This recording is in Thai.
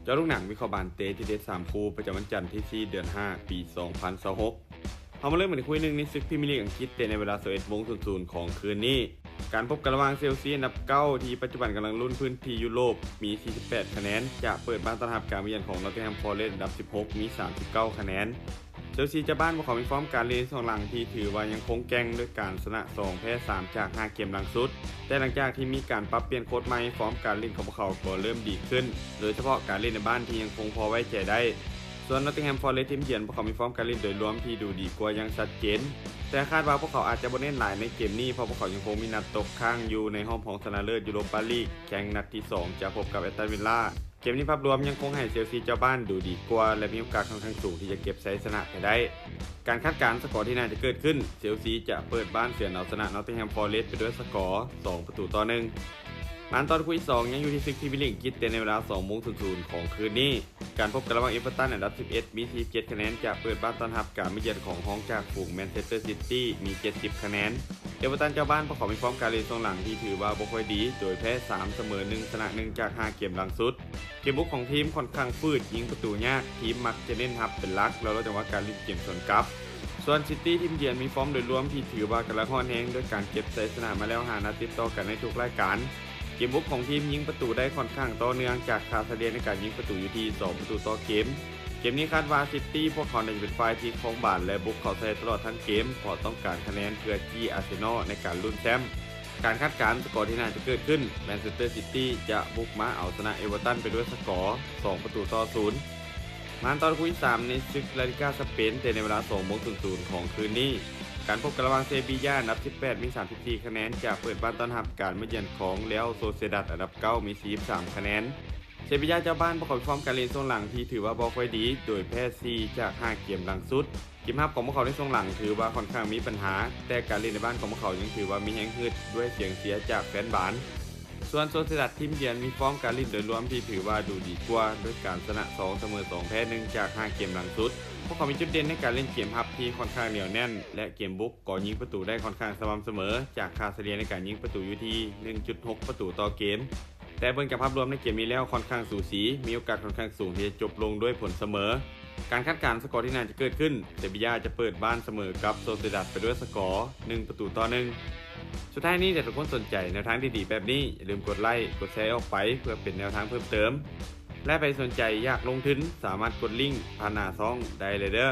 เจ้าลูกหนังวิเคราะห์บานเตที่เด็ด3คู่ประจำวันจันทร์ที่4เดือน5ปี2026เรามาเริ่มกันที่คู่นึงในศึกพรีเมียร์ลีกอังกฤษเตะในเวลา 11:00 ของคืนนี้การพบกันระหว่างเชลซีอันดับ9ที่ปัจจุบันกำลังลุ้นพื้นที่ยุโรปมี48คะแนนจะเปิดบ้านต้อนรับการมาเยือนของนอตติงแฮมฟอเรสต์อันดับ16มี39คะแนนเชลซีจะบ้านพวกเขามีฟอร์มการเล่น2หลังที่ถือว่ายังคงแกร่งด้วยการชนะ2แพ้3จาก5เกมหลังสุดแต่หลังจากที่มีการปรับเปลี่ยนโค้ชใหม่ฟอร์มการเล่นของพวกเขาก็เริ่มดีขึ้นโดยเฉพาะการเล่นในบ้านที่ยังคงพอไว้ใจได้ส่วนนอตติงแฮมฟอเรสต์ทีมเยือนพวกเขามีฟอร์มการเล่นโดยรวมที่ดูดีกว่ายังชัดเจนแต่คาดว่าพวกเขาอาจจะบ่เน้นหลายในเกมนี้เพราะพวกเขายังคงมีนัดตกค้างอยู่ในห้องของชนะเลิศยูโรปาลีกแข่งนัดที่2จะพบกับแอสตันวิลล่าเกมนี้ภาพรวมยังคงให้เชลซีเจ้าบ้านดูดีกว่าและมีโอกาสค่อนข้างสูงที่จะเก็บชัยชนะไปได้การคาดการณ์สกอร์ที่น่าจะเกิดขึ้นเชลซีจะเปิดบ้านเสือเอาชนะนอตติงแฮมฟอเรสต์ไปด้วยสกอร์2-1หลังตอนคู่ที่2ยังอยู่ที่ศึกพรีเมียร์ลีกอังกฤษในเวลา 20:00 ของคืนนี้การพบกันระหว่างเอเวอร์ตันอันดับ11มี47คะแนนจะเปิดบ้านต้อนรับการมาเยือนของห้องจากฝูงแมนเชสเตอร์ซิตี้มี70คะแนนเอเวอร์ตันเจ้าบ้านพวกเขามีฟอร์มการเล่นช่วงหลังที่ถือว่าบ่ค่อยดีโดยแพ้3เสมอ1ชนะ1จาก5เกมหลังสุดเกมบุกของทีมค่อนข้างฟืดยิงประตูยากทีมมักจะเน้นทับเป็นหลักแล้วเราจะว่าการเล่นเกมสวนกลับส่วนซิตี้ทีมเยือนมีฟอร์มโดยรวมที่ถือว่ากำลังฮ้อนแรงด้วยการเก็บชัยชนะมาแล้ว5นัดติดต่อกันในทุกรายการเกมบุกของทีมยิงประตูได้ค่อนข้างต่อเนื่องจากคาซาเดียในการยิงประตูอยู่ที่2ประตูต่อเกมนี้คาดว่าซิตี้พวกเขาจะเป็นฝ่ายที่ครองบาลและบุกเข้าใส่ตลอดทั้งเกมเพราะต้องการคะแนนเพื่อจี้อาร์เซนอลในการลุ้นแชมป์การคาดการณ์สกอร์ที่น่าจะเกิดขึ้นแมนเชสเตอร์ซิตี้จะบุกมาเอาชนะเอเวอร์ตันไปด้วยสกอร์2-0มาตอนคู่ที่3ในศึกลาลิก้าสเปนในเวลา 20:00 ของคืนนี้การพบกันระหว่างเซบีย่าอันดับ18มี34คะแนนจะเปิดบ้านต้อนรับการมาเยือนของเรอัลโซเซดัดอันดับ9มี43คะแนนเซบีย่าเจ้าบ้านประกอบฟอร์มการเล่นช่วงหลังที่ถือว่าบ่ค่อยดีโดยแพ้4จาก5เกมหลังสุดเกมรับของพวกเขาในช่วงหลังถือว่าค่อนข้างมีปัญหาแต่การเล่นในบ้านของพวกเขายังถือว่ามีแรงฮึดด้วยเสียงเสียจากแฟนบาสส่วนโซเซดัดทีมเยือนมีฟอร์มการเล่นโดยรวมที่ถือว่าดูดีกว่าด้วยการชนะ2เสมอ2แพ้1จาก5เกมหลังสุดพวกเขามีจุดเด่นในการเล่นเกมรับที่ค่อนข้างเหนียวแน่นและเกมบุกก็ยิงประตูได้ค่อนข้างสม่ำเสมอจากคาซาเดียในการยิงประตูอยู่ที่ 1.6 ประตูต่อเกมแต่เบิ่งจากภาพรวมในเกมนี้แล้วค่อนข้างสูสีมีโอกาสค่อนข้างสูงที่จะจบลงด้วยผลเสมอการคาดการณ์สกอร์ที่น่าจะเกิดขึ้นเซบีย่าจะเปิดบ้านเสมอกับโซเซดัดไปด้วยสกอร์1-1สุดท้ายนี้ถ้าทุกคนสนใจแนวทางดีๆแบบนี้อย่าลืมกดไลค์กดแชร์ออกไปเพื่อเป็นแนวทางเพิ่มเติมและไปสนใจอยากลงทุนสามารถกดลิงก์ผ่านหน้าช่องได้เลยเด้อ